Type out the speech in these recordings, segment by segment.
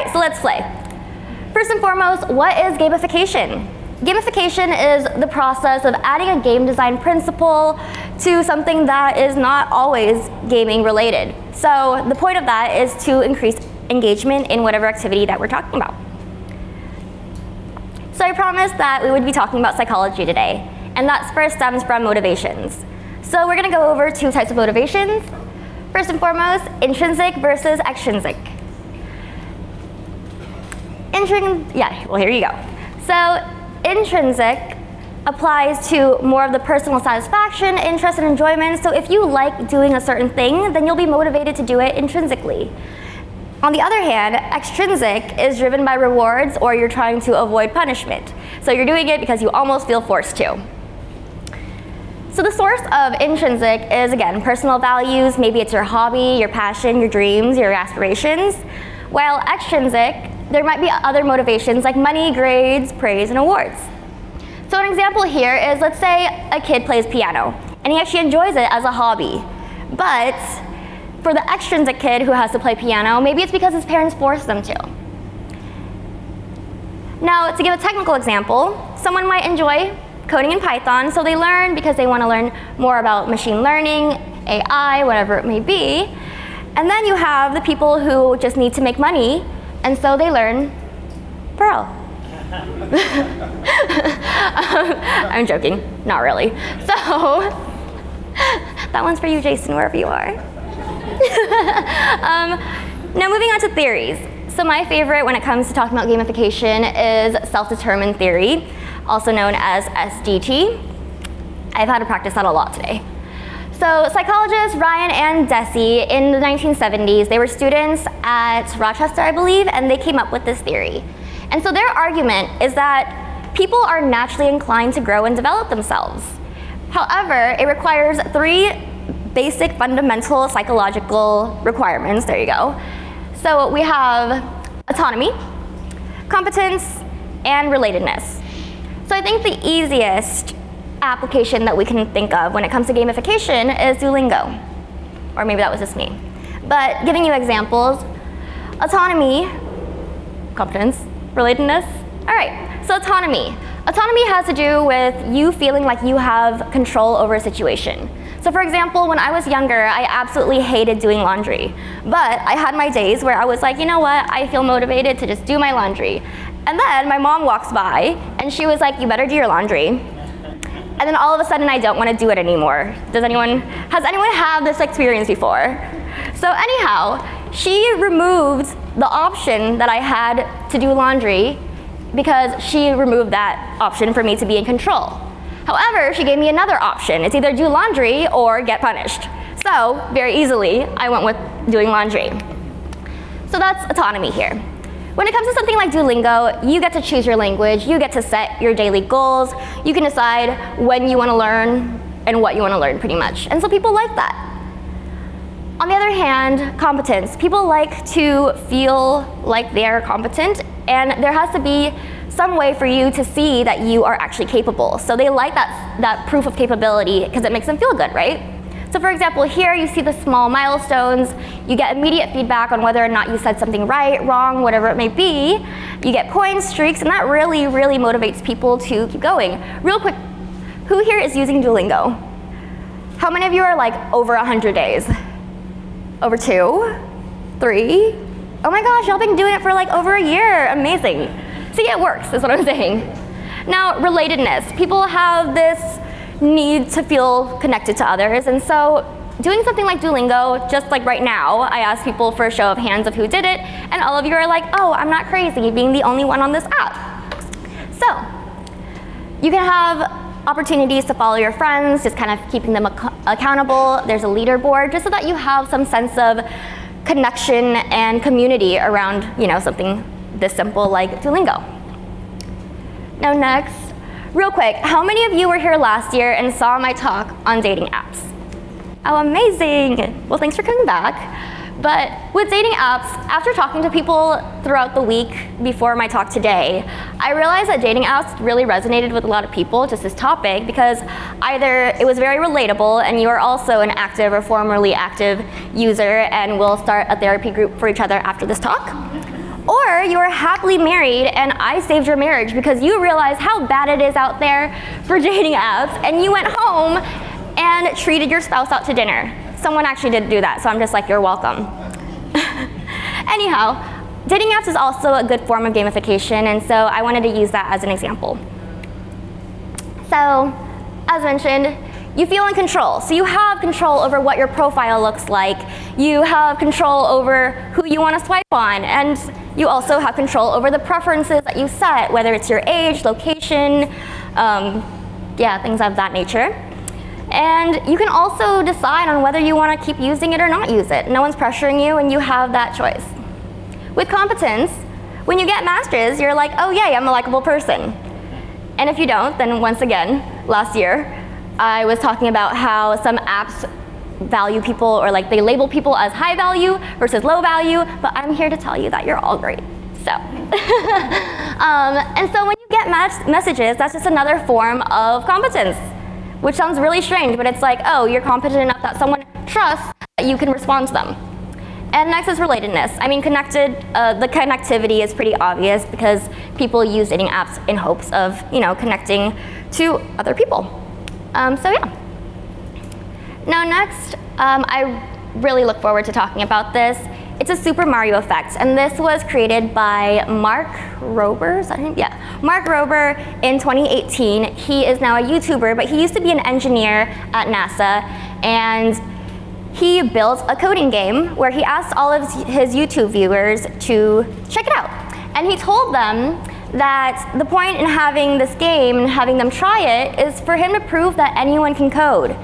right, so let's play. First and foremost, what is gamification? Gamification is the process of adding a game design principle to something that is not always gaming related. So the point of that is to increase engagement in whatever activity that we're talking about. So I promised that we would be talking about psychology today, and that first stems from motivations. So we're going to go over two types of motivations. First and foremost, intrinsic versus extrinsic. Here you go. So intrinsic applies to more of the personal satisfaction, interest, and enjoyment. So if you like doing a certain thing, then you'll be motivated to do it intrinsically. On the other hand, extrinsic is driven by rewards, or you're trying to avoid punishment. So you're doing it because you almost feel forced to. So the source of intrinsic is, again, personal values. Maybe it's your hobby, your passion, your dreams, your aspirations. While extrinsic, there might be other motivations like money, grades, praise, and awards. So an example here is, let's say a kid plays piano, and he actually enjoys it as a hobby. But for the extrinsic kid who has to play piano, maybe it's because his parents forced them to. Now, to give a technical example, someone might enjoy coding in Python, so they learn because they want to learn more about machine learning, AI, whatever it may be. And then you have the people who just need to make money, and so they learn Perl. I'm joking, not really. So, that one's for you, Jason, wherever you are. Now moving on to theories. So my favorite when it comes to talking about gamification is self-determined theory, also known as SDT. I've had to practice that a lot today. So psychologists Ryan and Deci in the 1970s, they were students at Rochester, I believe, and they came up with this theory. And so their argument is that people are naturally inclined to grow and develop themselves. However, it requires three basic fundamental psychological requirements. There you go. So we have autonomy, competence, and relatedness. So I think the easiest application that we can think of when it comes to gamification is Duolingo. Or maybe that was just me. But giving you examples, autonomy, competence, relatedness. All right, so autonomy. Autonomy has to do with you feeling like you have control over a situation. So for example, when I was younger, I absolutely hated doing laundry. But I had my days where I was like, you know what, I feel motivated to just do my laundry. And then my mom walks by and she was like, you better do your laundry. And then all of a sudden I don't want to do it anymore. Has anyone had this experience before? So anyhow, she removed the option that I had to do laundry because she removed that option for me to be in control. However, she gave me another option. It's either do laundry or get punished. So very easily, I went with doing laundry. So that's autonomy here. When it comes to something like Duolingo, you get to choose your language, you get to set your daily goals, you can decide when you want to learn and what you want to learn pretty much. And so people like that. On the other hand, competence. People like to feel like they're competent, and there has to be some way for you to see that you are actually capable. So they like that proof of capability because it makes them feel good, right? So for example, here you see the small milestones. You get immediate feedback on whether or not you said something right, wrong, whatever it may be. You get points, streaks, and that really, really motivates people to keep going. Real quick, who here is using Duolingo? How many of you are like over 100 days? Over 2? 3? Oh my gosh, y'all been doing it for like over a year. Amazing. See, it works, is what I'm saying. Now, relatedness. People have this need to feel connected to others, and so doing something like Duolingo, just like right now, I asked people for a show of hands of who did it, and all of you are like, oh, I'm not crazy being the only one on this app. So, you can have opportunities to follow your friends, just kind of keeping them accountable. There's a leaderboard, just so that you have some sense of connection and community around, something this simple like Duolingo. Now next, real quick, how many of you were here last year and saw my talk on dating apps? Oh, amazing. Well, thanks for coming back. But with dating apps, after talking to people throughout the week before my talk today, I realized that dating apps really resonated with a lot of people, just this topic, because either it was very relatable and you are also an active or formerly active user and we'll start a therapy group for each other after this talk, Or you are happily married and I saved your marriage because you realized how bad it is out there for dating apps and you went home and treated your spouse out to dinner. Someone actually did do that, so I'm just like, you're welcome. Anyhow, dating apps is also a good form of gamification, and so I wanted to use that as an example. So, as mentioned, you feel in control. So you have control over what your profile looks like. You have control over who you want to swipe on, and you also have control over the preferences that you set, whether it's your age, location, things of that nature. And you can also decide on whether you want to keep using it or not use it. No one's pressuring you, and you have that choice. With competence, when you get masters, you're like, oh yay, I'm a likable person. And if you don't, then once again, last year, I was talking about how some apps value people, or like they label people as high value versus low value, but I'm here to tell you that you're all great. So, and so when you get messages, that's just another form of competence, which sounds really strange, but it's like, oh, you're competent enough that someone trusts that you can respond to them. And next is relatedness. I mean, the connectivity is pretty obvious because people use dating apps in hopes of, connecting to other people. So yeah. Now next, I really look forward to talking about this. It's a Super Mario effect, and this was created by Mark Rober, Mark Rober in 2018. He is now a YouTuber, but he used to be an engineer at NASA, and he built a coding game where he asked all of his YouTube viewers to check it out. And he told them that the point in having this game and having them try it is for him to prove that anyone can code.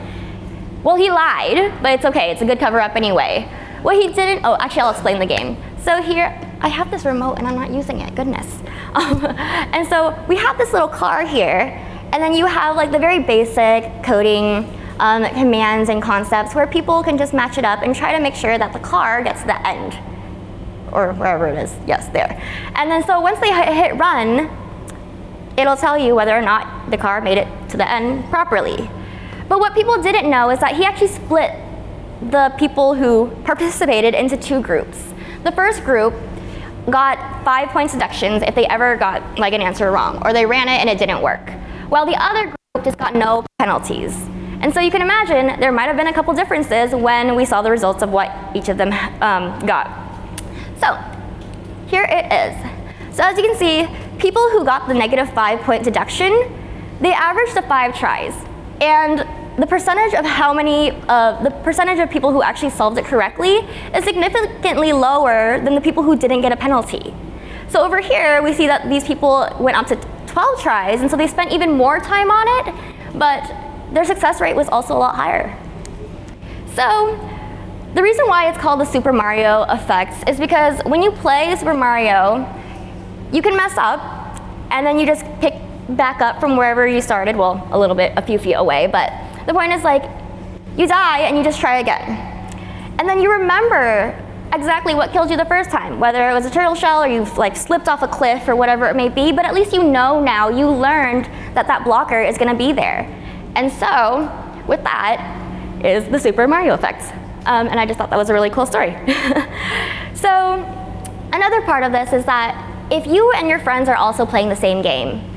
Well, he lied, but it's okay, it's a good cover-up anyway. What he didn't, I'll explain the game. So here, I have this remote and I'm not using it, goodness. And so we have this little car here, and then you have like the very basic coding commands and concepts where people can just match it up and try to make sure that the car gets to the end, or wherever it is, yes, there. And then so once they hit run, it'll tell you whether or not the car made it to the end properly. But what people didn't know is that he actually split the people who participated into two groups. The first group got 5 point deductions if they ever got like an answer wrong, or they ran it and it didn't work, while the other group just got no penalties. And so you can imagine there might have been a couple differences when we saw the results of what each of them got. So here it is. So as you can see, people who got the negative 5 point deduction, they averaged to 5 tries. And the percentage of the percentage of people who actually solved it correctly is significantly lower than the people who didn't get a penalty. So over here, we see that these people went up to 12 tries, and so they spent even more time on it, but their success rate was also a lot higher. So the reason why it's called the Super Mario effect is because when you play Super Mario, you can mess up, and then you just pick back up from wherever you started, well, a few feet away, but the point is like, you die and you just try again. And then you remember exactly what killed you the first time, whether it was a turtle shell or you've like slipped off a cliff or whatever it may be, but at least you know now, you learned that that blocker is gonna be there. And so, with that is the Super Mario effect. And I just thought that was a really cool story. So, another part of this is that if you and your friends are also playing the same game,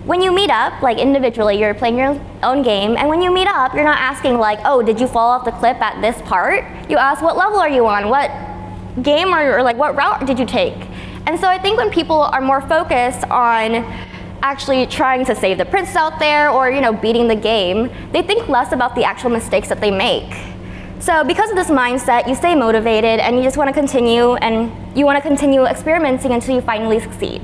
when you meet up, like individually, you're playing your own game, and when you meet up, you're not asking like, oh, did you fall off the cliff at this part? You ask, what level are you on? What game or like what route did you take? And so I think when people are more focused on actually trying to save the prince out there or beating the game, they think less about the actual mistakes that they make. So because of this mindset, you stay motivated and you just want to continue, and you want to continue experimenting until you finally succeed.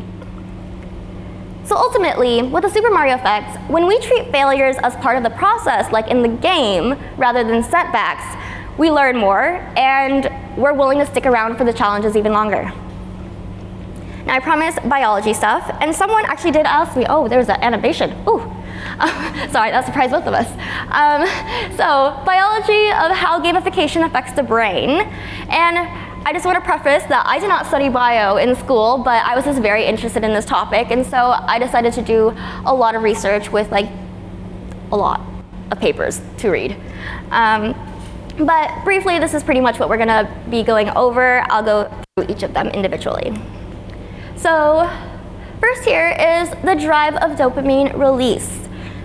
So ultimately, with the Super Mario effect, when we treat failures as part of the process, like in the game, rather than setbacks, we learn more, and we're willing to stick around for the challenges even longer. Now I promised biology stuff, and someone actually did ask me, oh, there's an animation, ooh. Sorry, that surprised both of us. So biology of how gamification affects the brain, and I just want to preface that I did not study bio in school, but I was just very interested in this topic, and so I decided to do a lot of research with like a lot of papers to read. But briefly, this is pretty much what we're going to be going over. I'll go through each of them individually. So first here is the drive of dopamine release.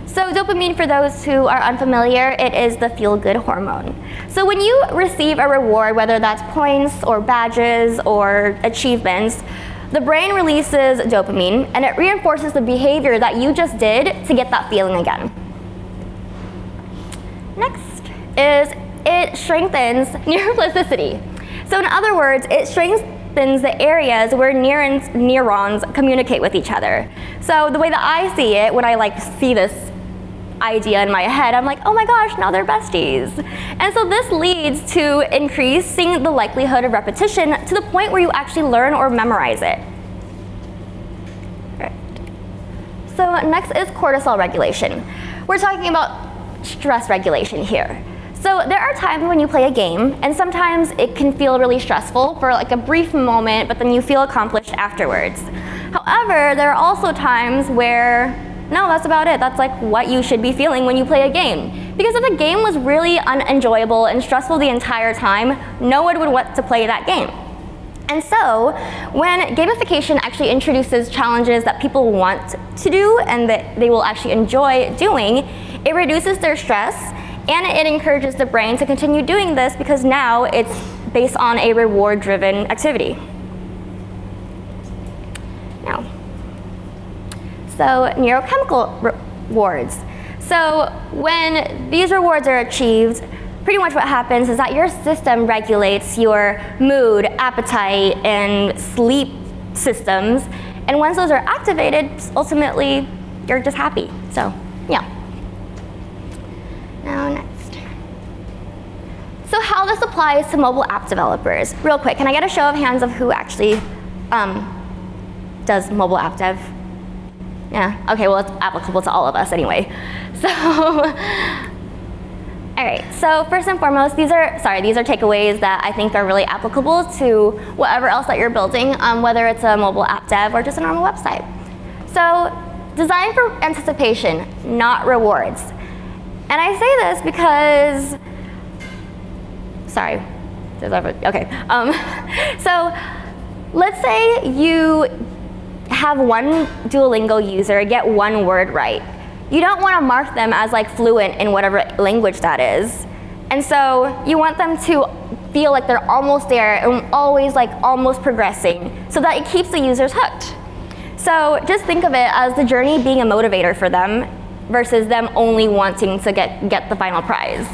So dopamine, for those who are unfamiliar, it is the feel-good hormone. So when you receive a reward, whether that's points or badges or achievements, the brain releases dopamine and it reinforces the behavior that you just did to get that feeling again. Next is it strengthens neuroplasticity. So in other words, it strengthens the areas where neurons communicate with each other. So the way that I see it, when I see this idea in my head, I'm like, oh my gosh, now they're besties. And so this leads to increasing the likelihood of repetition to the point where you actually learn or memorize it. Right. So next is cortisol regulation. We're talking about stress regulation here. So there are times when you play a game, and sometimes it can feel really stressful for a brief moment, but then you feel accomplished afterwards. However, there are also times where no, that's about it. That's what you should be feeling when you play a game. Because if a game was really unenjoyable and stressful the entire time, no one would want to play that game. And so, when gamification actually introduces challenges that people want to do and that they will actually enjoy doing, it reduces their stress and it encourages the brain to continue doing this because now it's based on a reward-driven activity. Now, so neurochemical rewards. So when these rewards are achieved, pretty much what happens is that your system regulates your mood, appetite, and sleep systems. And once those are activated, ultimately, you're just happy. So, yeah. Now, next. So how this applies to mobile app developers. Real quick, can I get a show of hands of who actually does mobile app dev? Yeah, okay, well, it's applicable to all of us anyway. So, all right, so first and foremost, these are takeaways that I think are really applicable to whatever else that you're building, whether it's a mobile app dev or just a normal website. So, design for anticipation, not rewards. And I say this because, so let's say you have one Duolingo user get one word right. You don't want to mark them as fluent in whatever language that is. And so you want them to feel like they're almost there and always almost progressing so that it keeps the users hooked. So just think of it as the journey being a motivator for them versus them only wanting to get the final prize.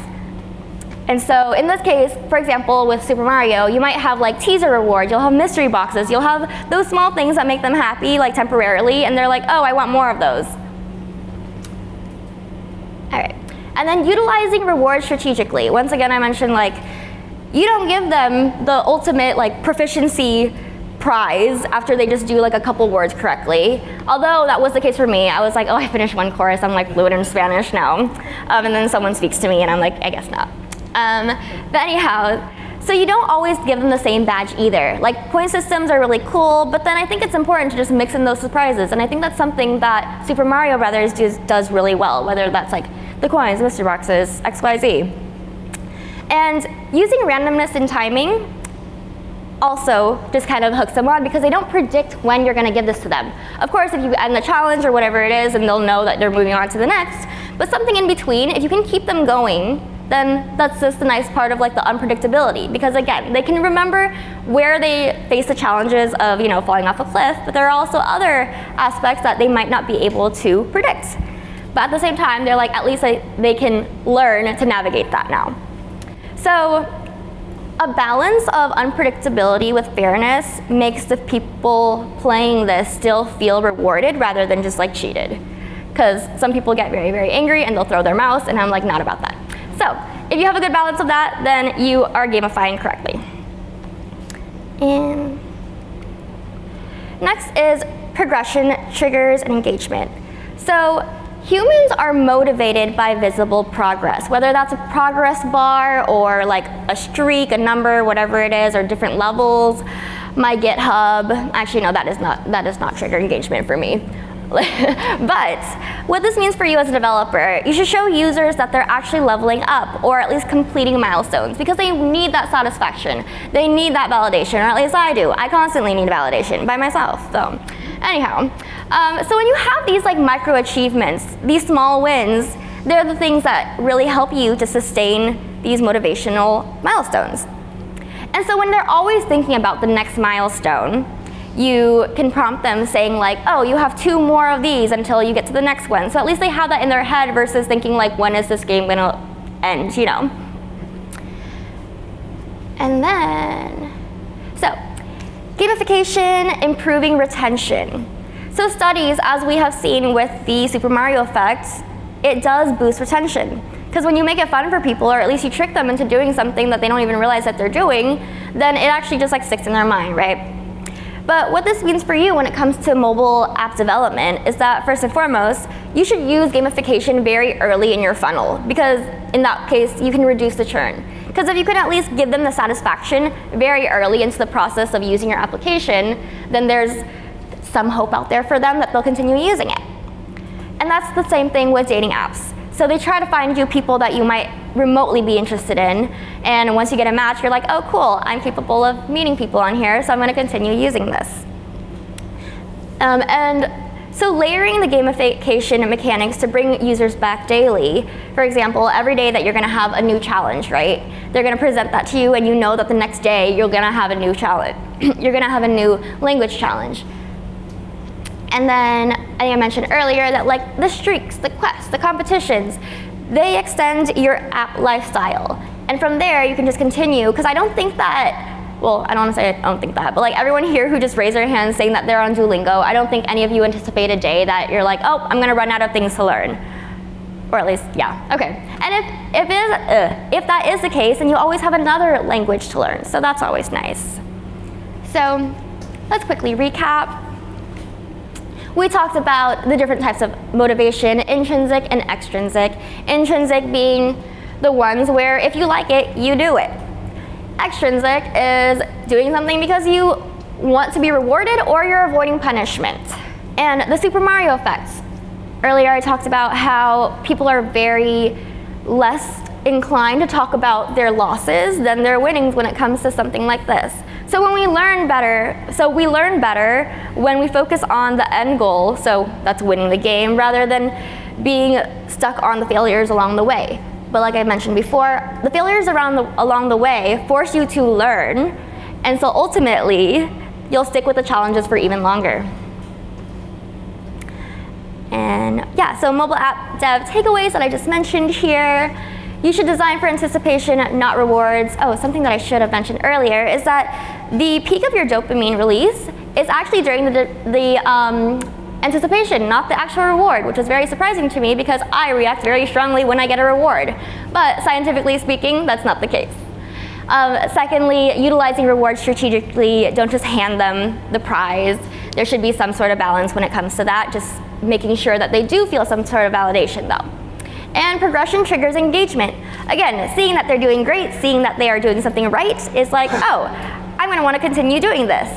And so in this case, for example, with Super Mario, you might have teaser rewards, you'll have mystery boxes, you'll have those small things that make them happy temporarily, and they're like, oh, I want more of those. All right, and then utilizing rewards strategically. Once again, I mentioned you don't give them the ultimate proficiency prize after they just do a couple words correctly. Although that was the case for me. I was oh, I finished one course, I'm fluent in Spanish now. And then someone speaks to me and I'm I guess not. But anyhow, so you don't always give them the same badge either. Point systems are really cool, but then I think it's important to just mix in those surprises. And I think that's something that Super Mario Brothers does really well, whether that's the coins, mystery boxes, XYZ. And using randomness and timing also just kind of hooks them on because they don't predict when you're going to give this to them. Of course, if you end the challenge or whatever it is, and they'll know that they're moving on to the next, but something in between, if you can keep them going, then that's just the nice part of the unpredictability. Because again, they can remember where they face the challenges of falling off a cliff, but there are also other aspects that they might not be able to predict. But at the same time, they're at least they can learn to navigate that now. So a balance of unpredictability with fairness makes the people playing this still feel rewarded rather than just cheated. Because some people get very, very angry and they'll throw their mouse, and I'm not about that. So if you have a good balance of that, then you are gamifying correctly. And next is progression, triggers, and engagement. So humans are motivated by visible progress, whether that's a progress bar or a streak, a number, whatever it is, or different levels. My GitHub, actually no, that does not trigger engagement for me. But what this means for you as a developer, you should show users that they're actually leveling up or at least completing milestones because they need that satisfaction. They need that validation, or at least I do. I constantly need validation by myself. So anyhow, so when you have these like micro achievements, these small wins, they're the things that really help you to sustain these motivational milestones. And so when they're always thinking about the next milestone, you can prompt them saying like, oh, you have 2 more of these until you get to the next one. So at least they have that in their head versus thinking like, when is this game gonna end, you know? And then, so gamification, improving retention. So studies, as we have seen with the Super Mario effect, it does boost retention. Because when you make it fun for people, or at least you trick them into doing something that they don't even realize that they're doing, then it actually just like sticks in their mind, right? But what this means for you when it comes to mobile app development is that first and foremost, you should use gamification very early in your funnel, because in that case, you can reduce the churn. Because if you can at least give them the satisfaction very early into the process of using your application, then there's some hope out there for them that they'll continue using it. And that's the same thing with dating apps. So they try to find you people that you might remotely be interested in, and once you get a match, you're like, oh cool, I'm capable of meeting people on here, so I'm gonna continue using this. And so layering the gamification mechanics to bring users back daily, for example, every day that you're gonna have a new challenge, right? They're gonna present that to you, and you know that the next day you're gonna have a new challenge. You're gonna have a new language challenge. And then, I think I mentioned earlier that like the streaks, the quests, the competitions, they extend your app lifestyle. And from there, you can just continue, because I don't think that, well, I don't want to say I don't think that, but like everyone here who just raised their hands saying that they're on Duolingo, I don't think any of you anticipate a day that you're like, oh, I'm gonna run out of things to learn. Or at least, yeah, okay. And if that is the case, then you always have another language to learn, so that's always nice. So, let's quickly recap. We talked about the different types of motivation, intrinsic and extrinsic. Intrinsic being the ones where if you like it, you do it. Extrinsic is doing something because you want to be rewarded or you're avoiding punishment. And the Super Mario effect. Earlier I talked about how people are very less inclined to talk about their losses than their winnings when it comes to something like this. So when we learn better, when we focus on the end goal, so that's winning the game, rather than being stuck on the failures along the way. But like I mentioned before, the failures along the way force you to learn, and so ultimately, you'll stick with the challenges for even longer. And yeah, so mobile app dev takeaways that I just mentioned here. You should design for anticipation, not rewards. Oh, something that I should have mentioned earlier is that the peak of your dopamine release is actually during the anticipation, not the actual reward, which is very surprising to me because I react very strongly when I get a reward. But scientifically speaking, that's not the case. Secondly, utilizing rewards strategically. Don't just hand them the prize. There should be some sort of balance when it comes to that, just making sure that they do feel some sort of validation though. And progression triggers engagement. Again, seeing that they're doing great, seeing that they are doing something right is like, oh, I'm gonna wanna continue doing this.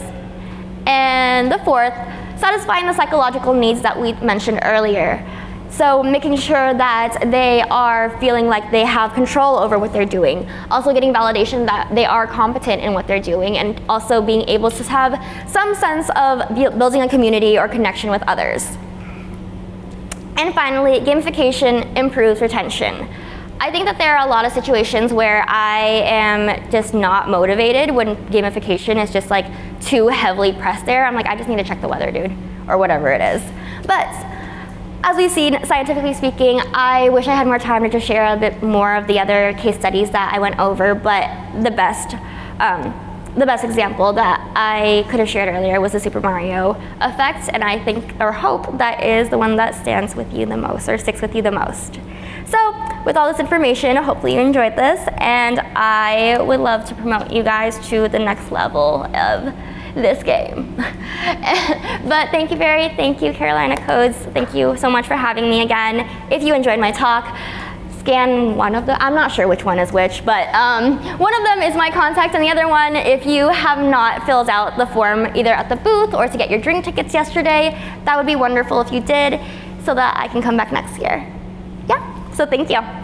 And the fourth, satisfying the psychological needs that we mentioned earlier. So making sure that they are feeling like they have control over what they're doing. Also getting validation that they are competent in what they're doing, and also being able to have some sense of building a community or connection with others. And finally, gamification improves retention. I think that there are a lot of situations where I am just not motivated when gamification is just like too heavily pressed there. I'm like, I just need to check the weather, dude, or whatever it is. But as we've seen, scientifically speaking, I wish I had more time to just share a bit more of the other case studies that I went over, but the best example that I could have shared earlier was the Super Mario effect, and I think or hope that is the one that stands with you the most or sticks with you the most. So with all this information, hopefully you enjoyed this, and I would love to promote you guys to the next level of this game. But thank you Carolina Codes. Thank you so much for having me again. If you enjoyed my talk, scan one of them. I'm not sure which one is which, but one of them is my contact, and the other one, if you have not filled out the form either at the booth or to get your drink tickets yesterday, that would be wonderful if you did, so that I can come back next year. Yeah, so thank you.